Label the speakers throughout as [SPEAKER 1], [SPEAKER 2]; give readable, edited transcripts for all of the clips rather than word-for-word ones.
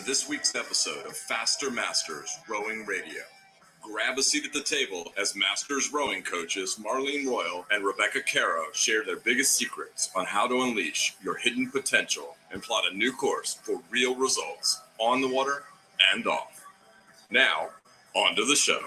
[SPEAKER 1] to this week's episode of Faster Masters Rowing Radio. Grab a seat at the table as Masters rowing coaches Marlene Royle and Rebecca Caroe share their biggest secrets on how to unleash your hidden potential and plot a new course for real results on the water and off. Now, on to the show.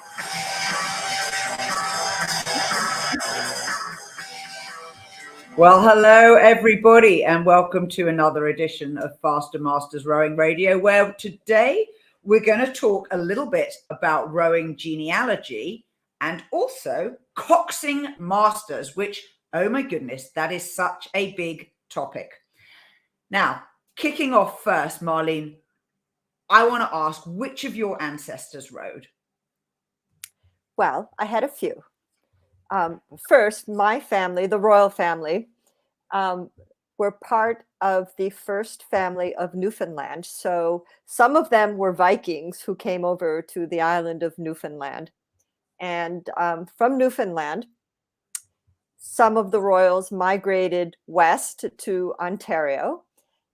[SPEAKER 2] Well, hello, everybody, and welcome to another edition of Faster Masters Rowing Radio, where today we're going to talk a little bit about rowing genealogy and also Coxing Masters, which, oh my goodness, that is such a big topic. Now, kicking off first, Marlene, I want to ask, which of your ancestors rowed?
[SPEAKER 3] Well, I had a few. First, my family, the Royle family, were part of the first family of Newfoundland. So some of them were Vikings who came over to the island of Newfoundland. And from Newfoundland, some of the Royals migrated west to Ontario.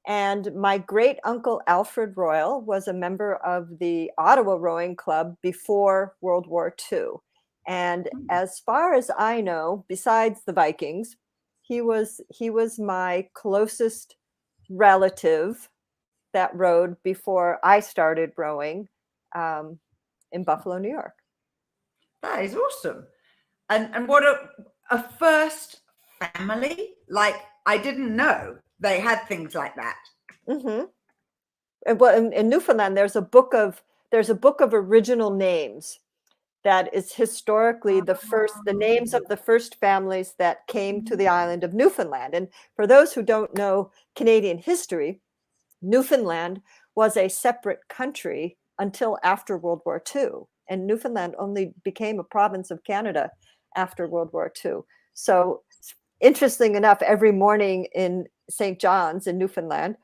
[SPEAKER 3] And my great uncle Alfred Royle was a member of the Ottawa Rowing Club before World War II. And as far as I know, besides the Vikings, he was my closest relative that rowed before I started rowing in Buffalo, New York.
[SPEAKER 2] That is awesome. And what a first family. Like, I didn't know they had things like that.
[SPEAKER 3] Mm-hmm. And well, in Newfoundland, there's a book of original names that is historically the names of the first families that came to the island of Newfoundland. And for those who don't know Canadian history, Newfoundland was a separate country until after World War II. And Newfoundland only became a province of Canada after World War II. So interesting enough, every morning in St. John's in Newfoundland,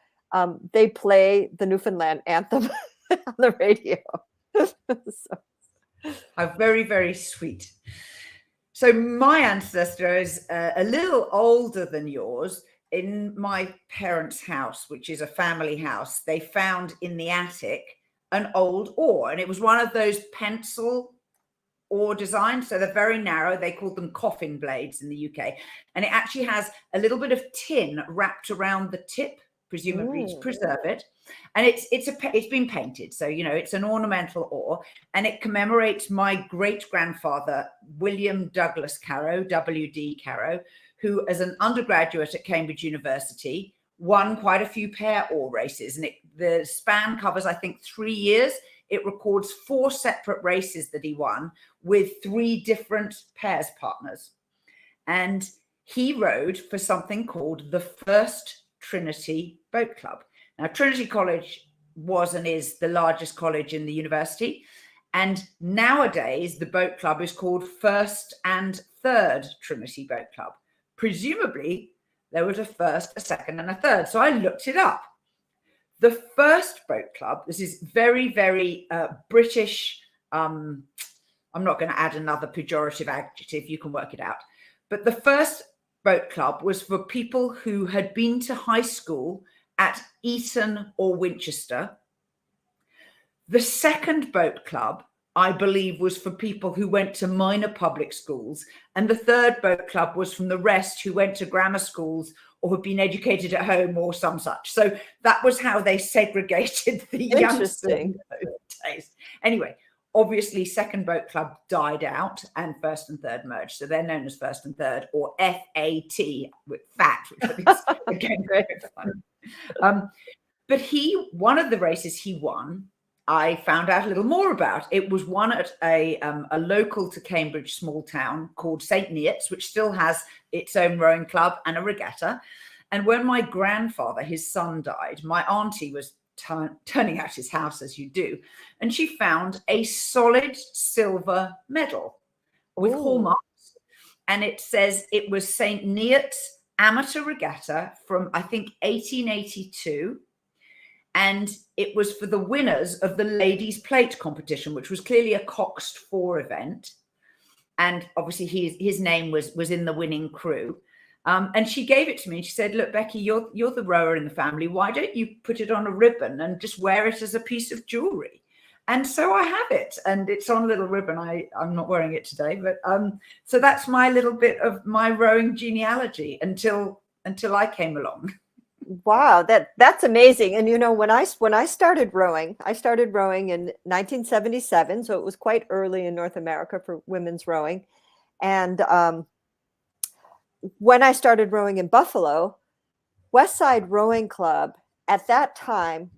[SPEAKER 3] they play the Newfoundland anthem on the radio. So.
[SPEAKER 2] How very, very sweet. So my ancestor is a little older than yours. In my parents' house, which is a family house, they found in the attic an old oar, and it was one of those pencil oar designs. So they're very narrow. They called them coffin blades in the UK. And it actually has a little bit of tin wrapped around the tip, presumably to preserve it. And it's been painted. So, you know, it's an ornamental oar, and it commemorates my great-grandfather, William Douglas Caroe, W.D. Caroe, who, as an undergraduate at Cambridge University, won quite a few pair oar races. And the span covers, I think, 3 years. It records 4 separate races that he won with 3 different pairs partners. And he rowed for something called the First Trinity Boat Club. Now, Trinity College was and is the largest college in the university. And nowadays, the boat club is called First and Third Trinity Boat Club. Presumably, there was a first, a second, and a third. So I looked it up. The first boat club, this is very, very British. I'm not going to add another pejorative adjective. You can work it out. But the first boat club was for people who had been to high school at Eton or Winchester. The second boat club, I believe, was for people who went to minor public schools. And the third boat club was from the rest who went to grammar schools or had been educated at home or some such. So that was how they segregated the youngsters in those days. Anyway, obviously, second boat club died out and first and third merged. So they're known as first and third, or FAT, with fat, which I think is, again, very fun. But one of the races he won, I found out a little more about. It was one at a local to Cambridge small town called St Neots, which still has its own rowing club and a regatta. And when my grandfather, his son, died, my auntie was turning out his house, as you do, and she found a solid silver medal with hallmarks, and it says it was St Neots Amateur Regatta from, I think, 1882, and it was for the winners of the ladies' plate competition, which was clearly a coxed 4 event, and obviously his name was in the winning crew. And she gave it to me. She said, look, Becky, you're the rower in the family. Why don't you put it on a ribbon and just wear it as a piece of jewelry? And so I have it, and it's on a little ribbon. I'm not wearing it today, but so that's my little bit of my rowing genealogy until I came along.
[SPEAKER 3] Wow, that's amazing. And you know, when I started rowing, I started rowing in 1977, so it was quite early in North America for women's rowing. And when I started rowing in Buffalo, Westside Rowing Club at that time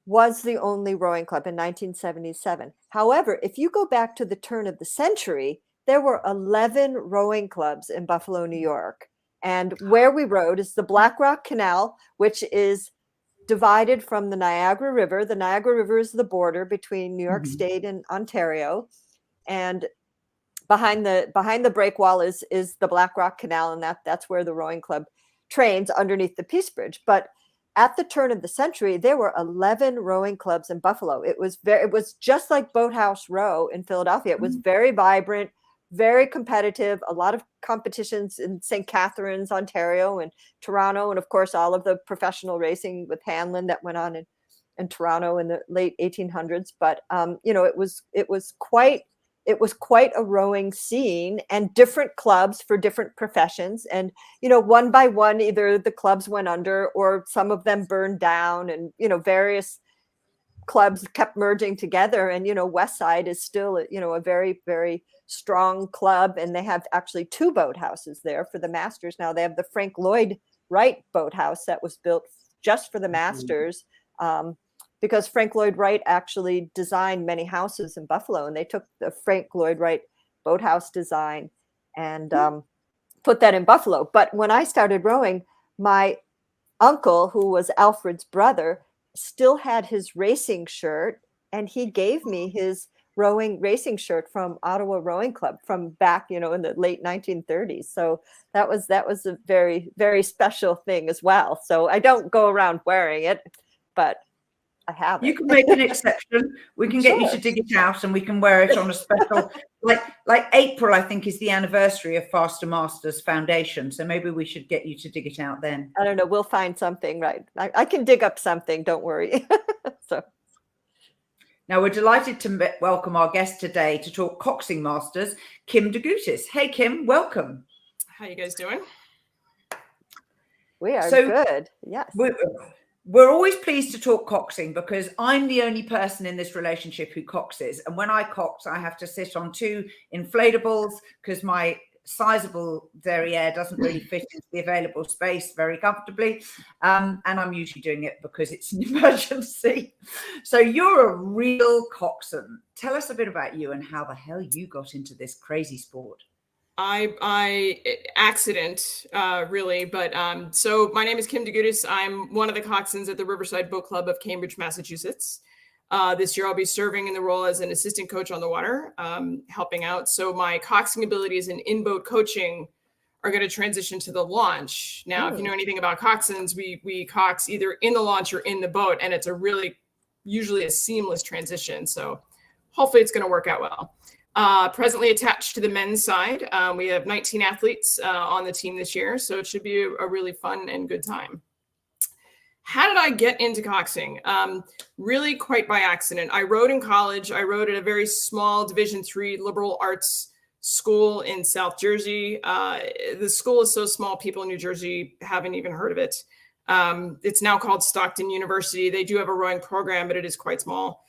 [SPEAKER 3] was the only rowing club in 1977. However, if you go back to the turn of the century, there were 11 rowing clubs in Buffalo, New York. And where we rowed is the Black Rock Canal, which is divided from the Niagara River. The Niagara River is the border between New York State and Ontario. And behind the break wall is the Black Rock Canal, and that's where the rowing club trains underneath the Peace Bridge. But at the turn of the century, there were 11 rowing clubs in Buffalo. It was just like Boathouse Row in Philadelphia. It was very vibrant, very competitive, a lot of competitions in St. Catharines, Ontario, and Toronto, and of course, all of the professional racing with Hanlon that went on in Toronto in the late 1800s. But you know, it was quite a rowing scene, and different clubs for different professions. And, you know, one by one, either the clubs went under or some of them burned down, and, you know, various clubs kept merging together. And, you know, Westside is still, you know, a very, very strong club. And they have actually 2 boathouses there for the Masters. Now they have the Frank Lloyd Wright boathouse that was built just for the Masters. Because Frank Lloyd Wright actually designed many houses in Buffalo, and they took the Frank Lloyd Wright boathouse design and put that in Buffalo. But when I started rowing, my uncle, who was Alfred's brother, still had his racing shirt, and he gave me his racing shirt from Ottawa Rowing Club from back, you know, in the late 1930s. So that was a very, very special thing as well. So I don't go around wearing it, but I have it.
[SPEAKER 2] You can make an exception. We can get you to dig it out, and we can wear it on a special, like April, I think, is the anniversary of Faster Masters Foundation. So maybe we should get you to dig it out then.
[SPEAKER 3] I don't know. We'll find something, right? I can dig up something. Don't worry. So
[SPEAKER 2] now we're delighted to welcome our guest today to talk Coxing Masters, Kim Degutis. Hey, Kim, welcome.
[SPEAKER 4] How you guys doing?
[SPEAKER 3] We are good. Yes.
[SPEAKER 2] We're always pleased to talk coxing because I'm the only person in this relationship who coxes. And when I cox, I have to sit on 2 inflatables because my sizable derriere doesn't really fit into the available space very comfortably. And I'm usually doing it because it's an emergency. So you're a real coxswain. Tell us a bit about you and how the hell you got into this crazy sport.
[SPEAKER 4] I accident, really, but so my name is Kim Degutis. I'm one of the coxswains at the Riverside Boat Club of Cambridge, Massachusetts. This year I'll be serving in the role as an assistant coach on the water, helping out. So my coxing abilities and in-boat coaching are going to transition to the launch. Now, if you know anything about coxswains, we cox either in the launch or in the boat, and it's usually a seamless transition. So hopefully it's going to work out well. Presently attached to the men's side. We have 19 athletes on the team this year, so it should be a really fun and good time. How did I get into coxing? Really quite by accident. I rowed in college. I rowed at a very small Division III liberal arts school in South Jersey. The school is so small, people in New Jersey haven't even heard of it. It's now called Stockton University. They do have a rowing program, but it is quite small.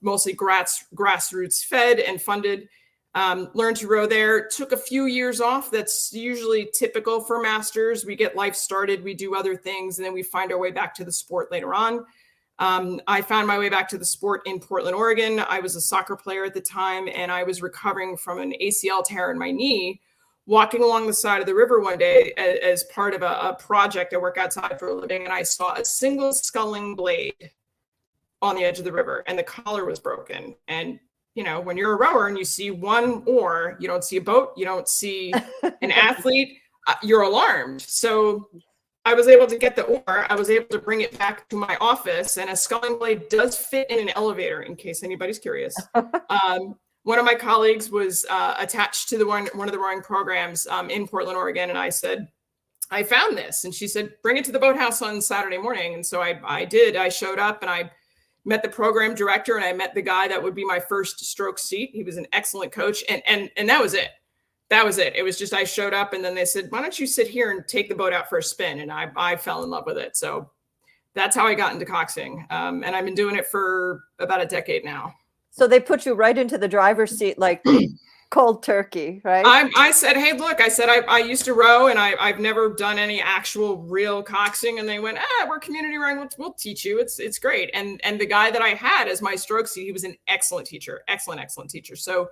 [SPEAKER 4] Mostly grassroots fed and funded. Learned to row there. Took a few years off. That's usually typical for masters. We get life started, we do other things, and then we find our way back to the sport later on. I found my way back to the sport in Portland, Oregon. I was a soccer player at the time, and I was recovering from an ACL tear in my knee, walking along the side of the river one day as part of a project. I work outside for a living, and I saw a single sculling blade on the edge of the river, and the collar was broken. And you know, when you're a rower and you see one oar, you don't see a boat, you don't see an athlete, you're alarmed. So I was able to get the oar, I was able to bring it back to my office, and a sculling blade does fit in an elevator, in case anybody's curious. one of my colleagues was attached to one of the rowing programs in Portland, Oregon. And I said, I found this. And she said, bring it to the boathouse on Saturday morning. And so I did. I showed up and I met the program director and I met the guy that would be my first stroke seat. He was an excellent coach. And that was it. That was it. It was just, I showed up and then they said, why don't you sit here and take the boat out for a spin? And I fell in love with it. So that's how I got into coxing. And I've been doing it for about a decade now.
[SPEAKER 3] So they put you right into the driver's seat, like cold turkey, right?
[SPEAKER 4] I said, hey, look, I said, I used to row and I've never done any actual real coxing. And they went, we're community rowing. We'll teach you. It's great. And the guy that I had as my stroke seat, he was an excellent teacher, excellent teacher. So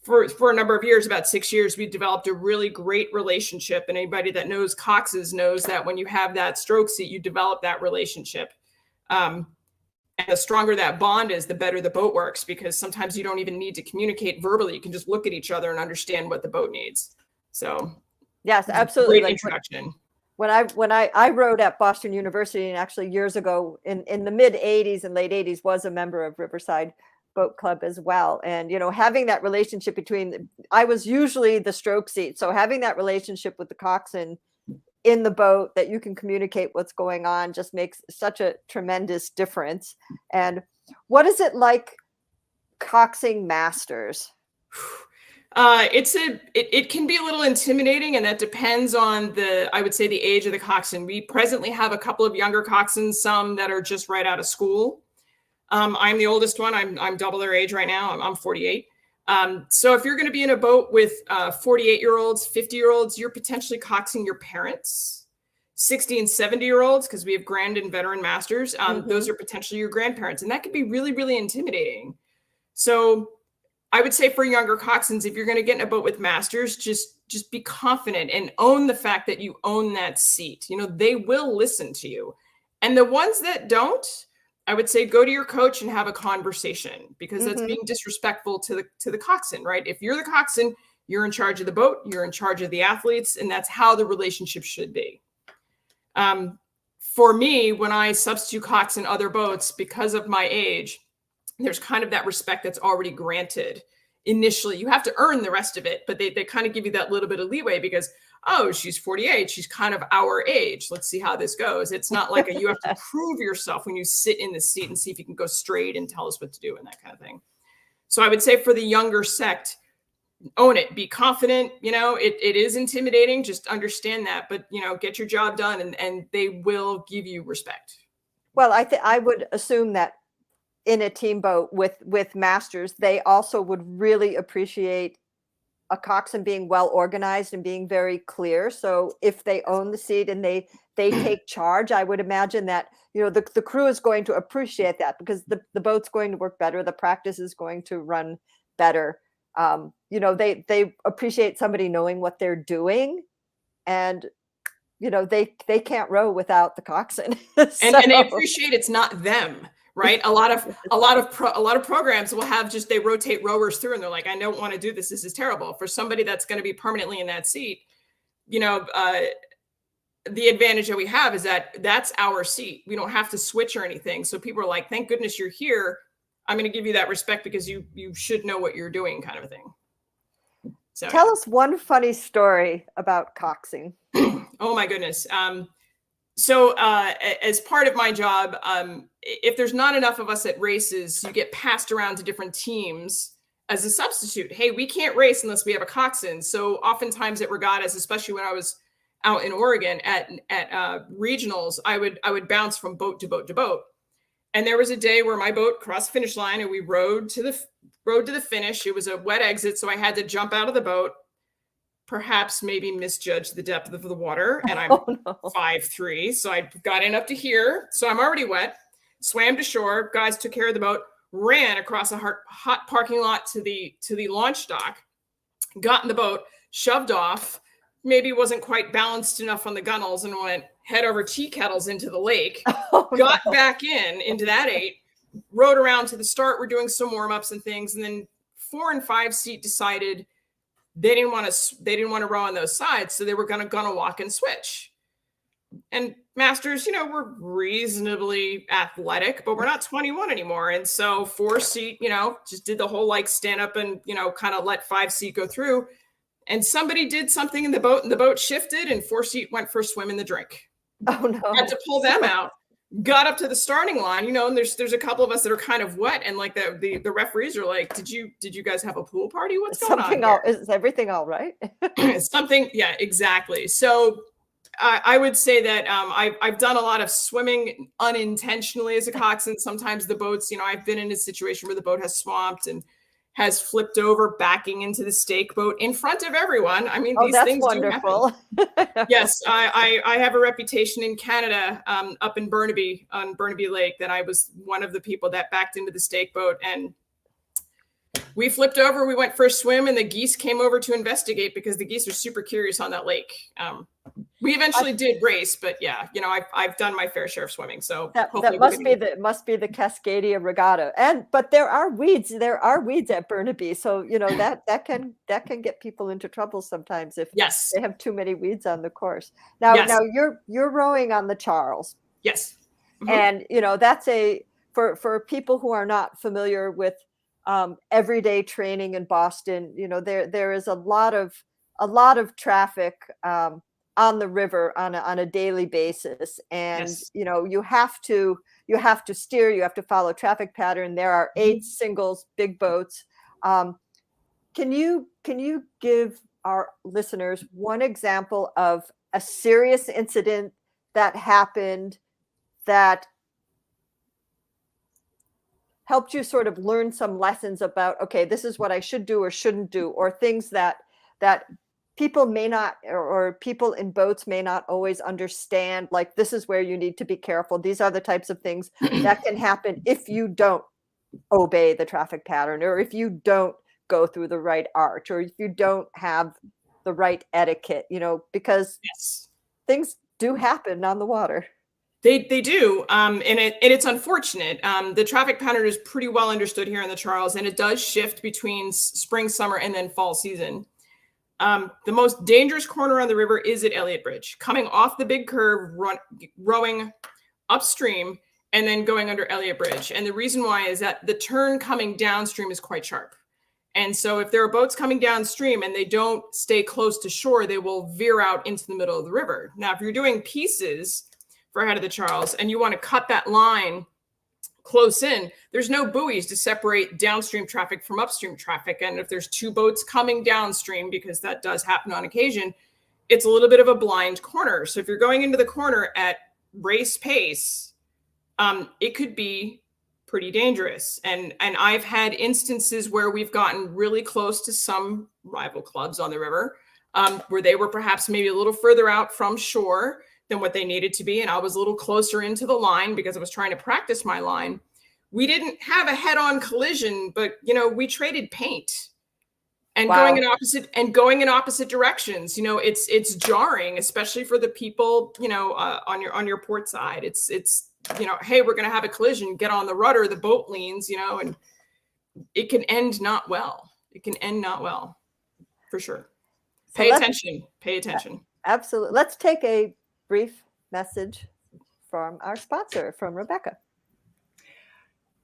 [SPEAKER 4] for a number of years, about 6 years, we developed a really great relationship. And anybody that knows coxes knows that when you have that stroke seat, you develop that relationship. And the stronger that bond is, the better the boat works, because sometimes you don't even need to communicate verbally. You can just look at each other and understand what the boat needs. So
[SPEAKER 3] yes, absolutely.
[SPEAKER 4] Great introduction.
[SPEAKER 3] When I rowed at Boston University, and actually years ago in the mid 80s and late 80s, was a member of Riverside Boat Club as well. And, you know, having that relationship I was usually the stroke seat. So having that relationship with the coxswain in the boat that you can communicate what's going on just makes such a tremendous difference. And what is it like Coxing Masters?
[SPEAKER 4] It can be a little intimidating, and that depends on I would say the age of the coxswain. We presently have a couple of younger coxswains, some that are just right out of school. I'm the oldest one. I'm double their age right now. I'm 48. So if you're going to be in a boat with 48-year-olds, 50-year-olds, you're potentially coxing your parents. 60 and 70-year-olds, because we have grand and veteran masters, those are potentially your grandparents. And that could be really, really intimidating. So I would say for younger coxswains, if you're going to get in a boat with masters, just be confident and own the fact that you own that seat. You know, they will listen to you. And the ones that don't, I would say go to your coach and have a conversation, because that's being disrespectful to the coxswain, right? If you're the coxswain, you're in charge of the boat, you're in charge of the athletes, and that's how the relationship should be. For me, when I substitute cox in other boats, because of my age, there's kind of that respect that's already granted. Initially, you have to earn the rest of it, but they kind of give you that little bit of leeway because, oh, she's 48. She's kind of our age. Let's see how this goes. It's not like you have to prove yourself when you sit in the seat and see if you can go straight and tell us what to do and that kind of thing. So I would say for the younger sect, own it, be confident. You know, it is intimidating. Just understand that, but you know, get your job done and they will give you respect.
[SPEAKER 3] Well, I would assume that in a team boat with masters, they also would really appreciate a coxswain being well organized and being very clear. So if they own the seat and they take charge, I would imagine that, you know, the crew is going to appreciate that, because the boat's going to work better. The practice is going to run better. You know, they appreciate somebody knowing what they're doing, and you know, they can't row without the coxswain.
[SPEAKER 4] And they appreciate it's not them. Right. A lot of programs will have they rotate rowers through and they're like, I don't want to do this. This is terrible. For somebody that's going to be permanently in that seat, you know, the advantage that we have is that that's our seat. We don't have to switch or anything. So people are like, thank goodness you're here. I'm going to give you that respect because you should know what you're doing, kind of a thing. So
[SPEAKER 3] tell us one funny story about coxing.
[SPEAKER 4] Oh my goodness. So as part of my job, if there's not enough of us at races, you get passed around to different teams as a substitute. Hey, we can't race unless we have a coxswain. So oftentimes at regattas, especially when I was out in Oregon at regionals, I would bounce from boat to boat to boat. And there was a day where my boat crossed the finish line and we rowed to the finish. It was a wet exit, so I had to jump out of the boat. Perhaps maybe misjudged the depth of the water, and I'm 5'3", so I got in up to here. So I'm already wet. Swam to shore. Guys took care of the boat. Ran across a hot parking lot to the launch dock. Got in the boat. Shoved off. Maybe wasn't quite balanced enough on the gunnels and went head over tea kettles into the lake. Got back into that 8. Rowed around to the start. We're doing some warm ups and things, and then 4 and 5 seat decided they didn't want to row on those sides, so they were gonna walk and switch. and masters, we're reasonably athletic, but we're not 21 anymore. And so 4-seat, just did the whole like stand up and, kind of let 5-seat go through. And somebody did something in the boat and the boat shifted and 4-seat went for a swim in the drink.
[SPEAKER 3] Oh no.
[SPEAKER 4] Had to pull them out. Got up to the starting line, and there's a couple of us that are kind of wet, and like the referees are like, did you guys have a pool party? What's going on here?
[SPEAKER 3] Is everything all right?
[SPEAKER 4] Something, yeah, exactly. So I would say that I've done a lot of swimming unintentionally as a coxswain. Sometimes the boats, I've been in a situation where the boat has swamped and has flipped over, backing into the stake boat in front of everyone. I mean, these things
[SPEAKER 3] wonderful.
[SPEAKER 4] do happen. Yes, I have a reputation in Canada, up in Burnaby, on Burnaby Lake, that I was one of the people that backed into the stake boat, and we flipped over. We went for a swim, and the geese came over to investigate because the geese are super curious on that lake. We eventually did race, but yeah, I've done my fair share of swimming. So
[SPEAKER 3] that must be the Cascadia Regatta. But there are weeds. There are weeds at Burnaby, so that can get people into trouble sometimes if they have too many weeds on the course. Now you're rowing on the Charles.
[SPEAKER 4] Yes,
[SPEAKER 3] and that's for people who are not familiar with everyday training in Boston. There is a lot of traffic on the river on a daily basis, and you have to steer, you have to follow traffic pattern. There are 8 singles big boats. Can you give our listeners one example of a serious incident that happened that helped you sort of learn some lessons about, okay, this is what I should do or shouldn't do, or things that people may not, or people in boats may not always understand, like, this is where you need to be careful. These are the types of things that can happen if you don't obey the traffic pattern, or if you don't go through the right arch, or if you don't have the right etiquette, because things do happen on the water.
[SPEAKER 4] They do, and it's unfortunate. The traffic pattern is pretty well understood here in the Charles, and it does shift between spring, summer, and then fall season. The most dangerous corner on the river is at Elliott Bridge, coming off the big curve, rowing upstream, and then going under Elliott Bridge. And the reason why is that the turn coming downstream is quite sharp. And so if there are boats coming downstream and they don't stay close to shore, they will veer out into the middle of the river. Now, if you're doing pieces for ahead of the Charles and you want to cut that line close in, there's no buoys to separate downstream traffic from upstream traffic. And if there's 2 boats coming downstream, because that does happen on occasion, it's a little bit of a blind corner. So if you're going into the corner at race pace, it could be pretty dangerous. And I've had instances where we've gotten really close to some rival clubs on the river, where they were perhaps maybe a little further out from shore than what they needed to be. And I was a little closer into the line because I was trying to practice my line. We didn't have a head-on collision, but we traded paint and going in opposite directions. It's jarring, especially for the people, on your port side. It's hey, we're going to have a collision, get on the rudder, the boat leans, and it can end not well. It can end not well, for sure. Pay attention.
[SPEAKER 3] Absolutely. Let's take a brief message from our sponsor, from Rebecca.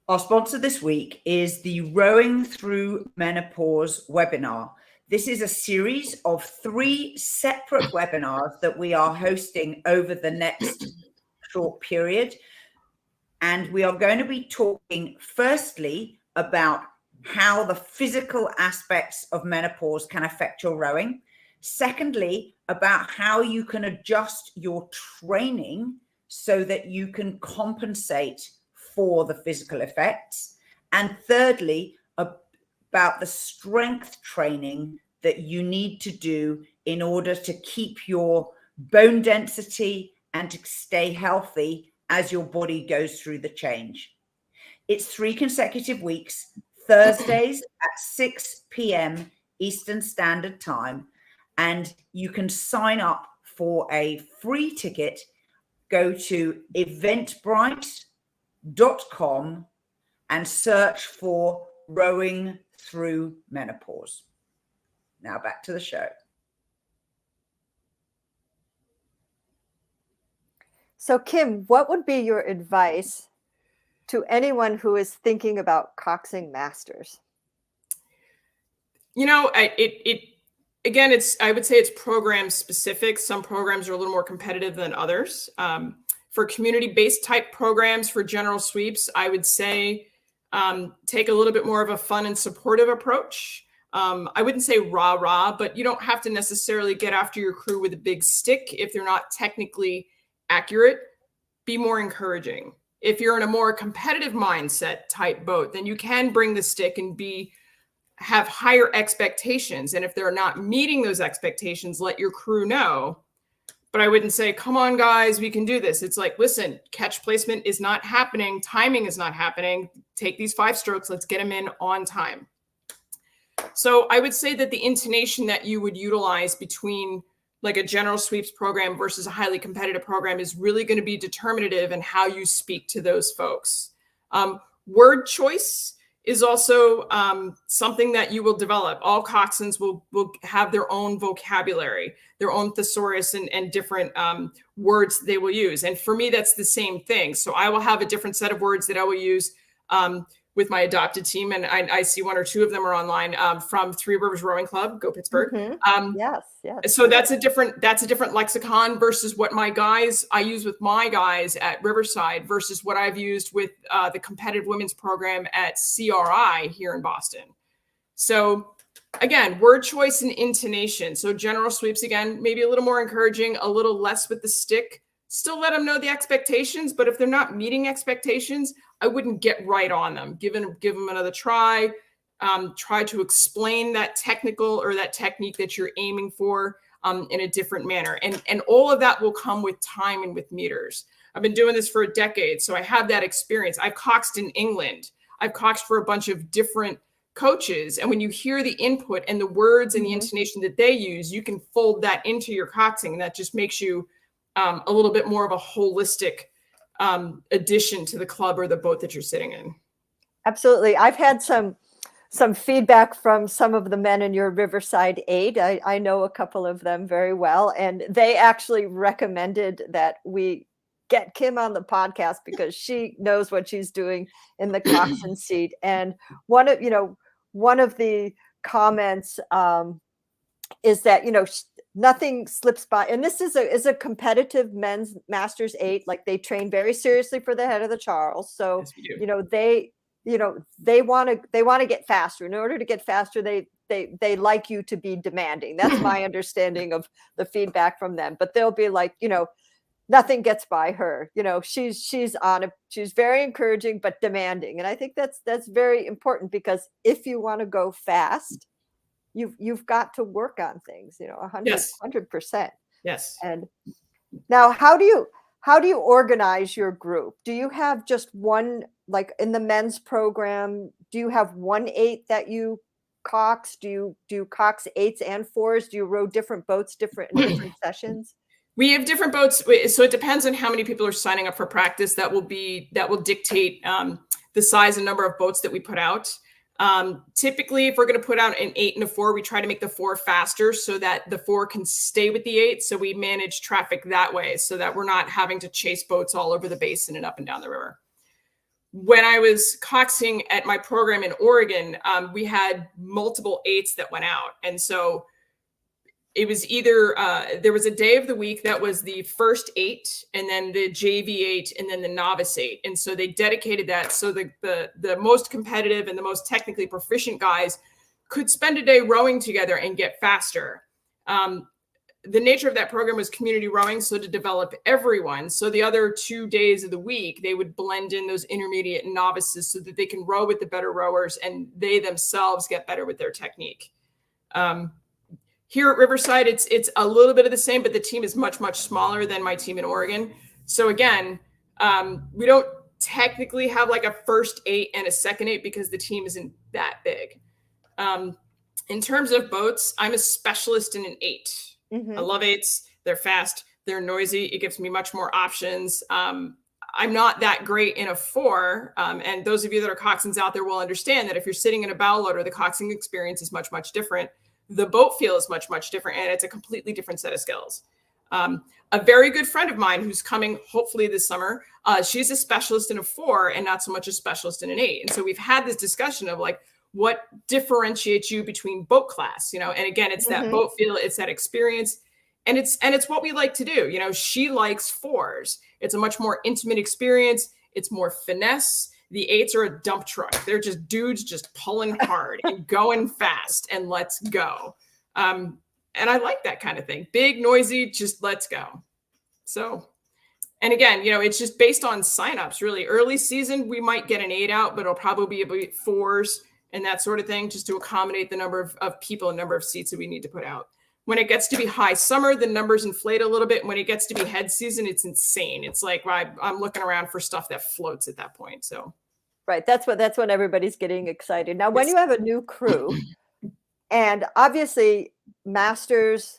[SPEAKER 2] Our sponsor this week is the Rowing Through Menopause webinar. This is a series of 3 separate webinars that we are hosting over the next short period. And we are going to be talking firstly about how the physical aspects of menopause can affect your rowing. Secondly, about how you can adjust your training so that you can compensate for the physical effects. And thirdly, about the strength training that you need to do in order to keep your bone density and to stay healthy as your body goes through the change. It's 3 consecutive weeks, Thursdays at 6 p.m. Eastern Standard Time. And you can sign up for a free ticket. Go to eventbrite.com and search for Rowing Through Menopause. Now back to the show.
[SPEAKER 3] So Kim, what would be your advice to anyone who is thinking about Coxing Masters?
[SPEAKER 4] You know, again, I would say it's program specific. Some programs are a little more competitive than others. For community-based type programs, for general sweeps, I would say take a little bit more of a fun and supportive approach. I wouldn't say rah-rah, but you don't have to necessarily get after your crew with a big stick if they're not technically accurate. Be more encouraging. If you're in a more competitive mindset type boat, then you can bring the stick and have higher expectations. And if they're not meeting those expectations, let your crew know. But I wouldn't say, come on, guys, we can do this. It's like, listen, catch placement is not happening. Timing is not happening. Take these 5 strokes. Let's get them in on time. So I would say that the intonation that you would utilize between like a general sweeps program versus a highly competitive program is really going to be determinative in how you speak to those folks. Word choice is also something that you will develop. All coxswains will have their own vocabulary, their own thesaurus and different words they will use. And for me, that's the same thing. So I will have a different set of words that I will use with my adopted team. And I see 1 or 2 of them are online from Three Rivers Rowing Club, go Pittsburgh.
[SPEAKER 3] Yes.
[SPEAKER 4] So that's a different lexicon versus what I use with my guys at Riverside versus what I've used with the competitive women's program at CRI here in Boston. So again, word choice and intonation. So general sweeps, again, maybe a little more encouraging, a little less with the stick. Still let them know the expectations, but if they're not meeting expectations, I wouldn't get right on them. Give them another try. Try to explain that technical or that technique that you're aiming for in a different manner. And all of that will come with time and with meters. I've been doing this for a decade, so I have that experience. I've coxed in England. I've coxed for a bunch of different coaches. And when you hear the input and the words and the intonation that they use, you can fold that into your coxing. And that just makes you a little bit more of a holistic addition to the club or the boat that you're sitting in.
[SPEAKER 3] Absolutely. I've had some feedback from some of the men in your Riverside 8. I know a couple of them very well, and they actually recommended that we get Kim on the podcast because she knows what she's doing in the coxswain seat. And one of the comments is that, nothing slips by. And this is a competitive men's Masters 8. Like, they train very seriously for the head of the Charles. So, yes, they want to get faster. In order to get faster, they like you to be demanding. That's my understanding of the feedback from them. But they'll be like, nothing gets by her. She's on it. She's very encouraging, but demanding. And I think that's very important, because if you want to go fast, you've got to work on things, 100%.
[SPEAKER 4] Yes.
[SPEAKER 3] And now, how do you organize your group? Do you have just one, like in the men's program, do you have 1 8 that you cox? Do you cox 8s and 4s? Do you row different boats, different sessions?
[SPEAKER 4] We have different boats. So it depends on how many people are signing up for practice. That will dictate the size and number of boats that we put out. Typically, if we're going to put out an 8 and a 4, we try to make the 4 faster so that the 4 can stay with the 8. So we manage traffic that way so that we're not having to chase boats all over the basin and up and down the river. When I was coxing at my program in Oregon, we had multiple 8s that went out. And so it was either there was a day of the week that was the first 8, and then the JV 8, and then the novice 8. And so they dedicated that so the most competitive and the most technically proficient guys could spend a day rowing together and get faster. The nature of that program was community rowing, so to develop everyone. So the other 2 days of the week, they would blend in those intermediate and novices so that they can row with the better rowers and they themselves get better with their technique. Here at Riverside, it's a little bit of the same, but the team is much, much smaller than my team in Oregon. So again, we don't technically have like a first 8 and a second 8 because the team isn't that big. In terms of boats, I'm a specialist in an 8. I love 8s. They're fast. They're noisy. It gives me much more options. I'm not that great in a 4. And those of you that are coxswains out there will understand that if you're sitting in a bow loader, the coxing experience is much, much different. The boat feel is much, much different, and it's a completely different set of skills. A very good friend of mine who's coming hopefully this summer, she's a specialist in a 4 and not so much a specialist in an 8. And so we've had this discussion of like, what differentiates you between boat class, you know? And again, it's that boat feel, it's that experience. And it's what we like to do. You know, she likes 4s. It's a much more intimate experience. It's more finesse. The 8s are a dump truck. They're just dudes just pulling hard and going fast and let's go. And I like that kind of thing. Big, noisy, just let's go. So, and again, you know, it's just based on signups, really. Early season, we might get an 8 out, but it'll probably be about 4s and that sort of thing, just to accommodate the number of people and number of seats that we need to put out. When it gets to be high summer, the numbers inflate a little bit. When it gets to be head season, it's insane. It's like I'm looking around for stuff that floats at that point. So,
[SPEAKER 3] right, that's when everybody's getting excited. Now, when you have a new crew, and obviously masters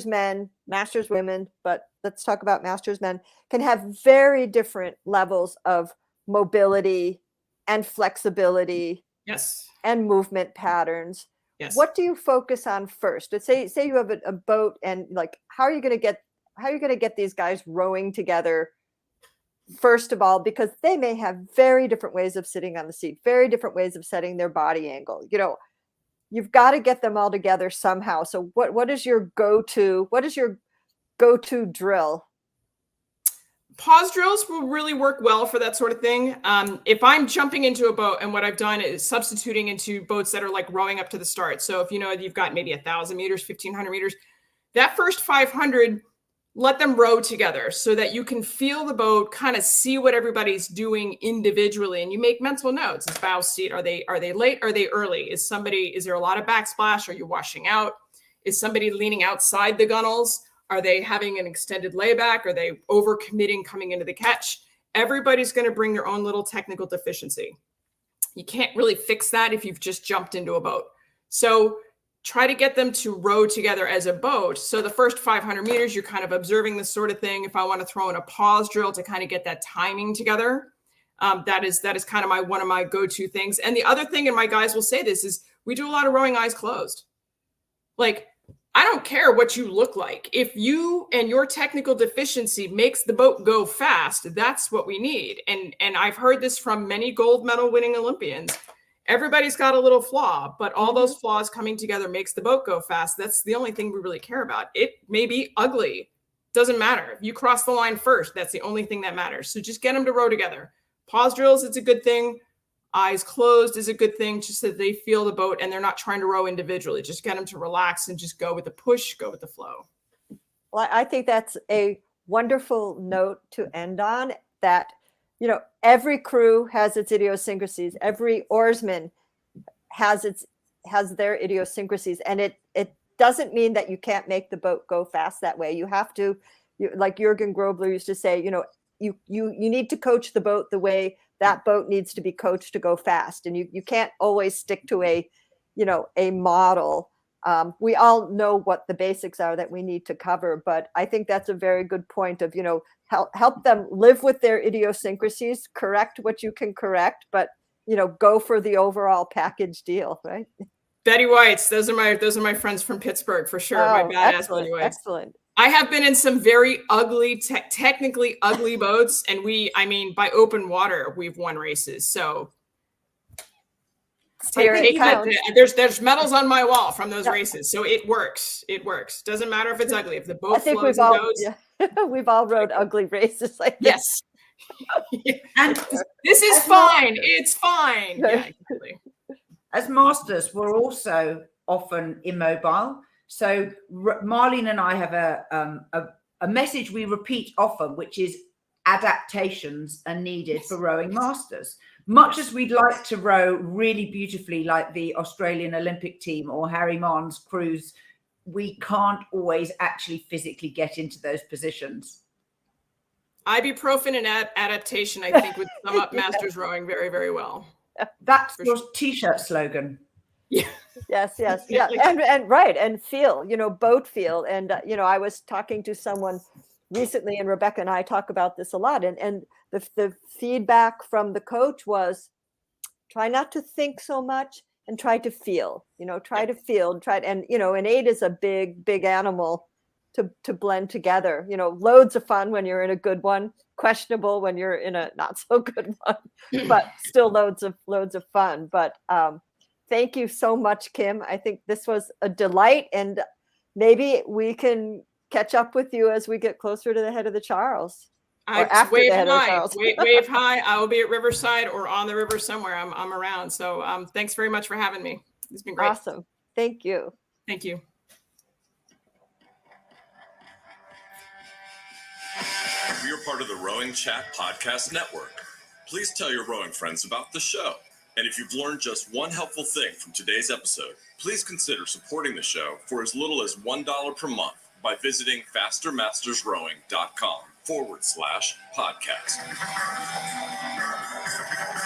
[SPEAKER 3] men, masters women, but let's talk about masters men, can have very different levels of mobility and flexibility.
[SPEAKER 4] Yes.
[SPEAKER 3] And movement patterns.
[SPEAKER 4] Yes.
[SPEAKER 3] What do you focus on first? Let's say you have a boat, and like, how are you going to get these guys rowing together? First of all, because they may have very different ways of sitting on the seat, very different ways of setting their body angle. You know, you've got to get them all together somehow. So what is your go-to drill?
[SPEAKER 4] Pause drills will really work well for that sort of thing. If I'm jumping into a boat, and what I've done is substituting into boats that are like rowing up to the start. So if you know you've got maybe 1,000 meters, 1,500 meters, that first 500, let them row together so that you can feel the boat, kind of see what everybody's doing individually, and you make mental notes. Is bow seat, are they late? Are they early? Is there a lot of backsplash? Are you washing out? Is somebody leaning outside the gunnels? Are they having an extended layback? Are they overcommitting coming into the catch? Everybody's going to bring their own little technical deficiency. You can't really fix that if you've just jumped into a boat. So try to get them to row together as a boat. So the first 500 meters, you're kind of observing this sort of thing. If I want to throw in a pause drill to kind of get that timing together, that is kind of one of my go-to things. And the other thing, and my guys will say this, is we do a lot of rowing eyes closed. Like, I don't care what you look like. If you and your technical deficiency makes the boat go fast, that's what we need. And I've heard this from many gold medal winning Olympians. Everybody's got a little flaw, but all those flaws coming together makes the boat go fast. That's the only thing we really care about. It may be ugly. Doesn't matter. If you cross the line first, that's the only thing that matters. So just get them to row together. Pause drills, it's a good thing. Eyes closed is a good thing, just so that they feel the boat and they're not trying to row individually. Just get them to relax and just go with the push, go with the flow.
[SPEAKER 3] Well, I think that's a wonderful note to end on, that, you know, every crew has its idiosyncrasies. Every oarsman has their idiosyncrasies. And it doesn't mean that you can't make the boat go fast that way. You have to, like Jürgen Grobler used to say, you know, you need to coach the boat the way that boat needs to be coached to go fast. And you can't always stick to a model. We all know what the basics are that we need to cover, but I think that's a very good point of, you know, help them live with their idiosyncrasies, correct what you can correct, but, you know, go for the overall package deal, right?
[SPEAKER 4] Betty White's, those are my friends from Pittsburgh for sure. My badass Betty White's.
[SPEAKER 3] Excellent.
[SPEAKER 4] I have been in some very ugly, technically ugly boats, and by open water, we've won races. So there's medals on my wall from those races. So it works. It works. Doesn't matter if it's ugly. If the boat flows and goes.
[SPEAKER 3] Yeah. We've all rode ugly races like this.
[SPEAKER 4] Yes. And this is fine. It's fine. Yeah, exactly.
[SPEAKER 2] As masters, we're also often immobile. So Marlene and I have a message we repeat often, which is adaptations are needed for rowing masters. Much as we'd like to row really beautifully like the Australian Olympic team or Harry Maughan's crews, we can't always actually physically get into those positions.
[SPEAKER 4] Ibuprofen and adaptation, I think, would sum up masters rowing very, very well.
[SPEAKER 2] That's your t-shirt slogan.
[SPEAKER 4] Yeah.
[SPEAKER 3] Yes. Yeah. And right. And feel, you know, boat feel. And, you know, I was talking to someone recently, and Rebecca and I talk about this a lot. And the feedback from the coach was, try not to think so much and try to feel, you know, try to feel, and, you know, an 8 is a big, big animal. to blend together. You know, loads of fun when you're in a good one, questionable when you're in a not so good one, but still loads of fun. But thank you so much, Kim. I think this was a delight, and maybe we can catch up with you as we get closer to the head of the Charles. Or after
[SPEAKER 4] wave
[SPEAKER 3] the head of the
[SPEAKER 4] high,
[SPEAKER 3] Charles.
[SPEAKER 4] wave high. I will be at Riverside or on the river somewhere. I'm around. So thanks very much for having me. It's been great.
[SPEAKER 3] Awesome. Thank you.
[SPEAKER 4] Thank you.
[SPEAKER 1] We are part of the Rowing Chat Podcast Network. Please tell your rowing friends about the show. And if you've learned just one helpful thing from today's episode, please consider supporting the show for as little as $1 per month by visiting fastermastersrowing.com/podcast.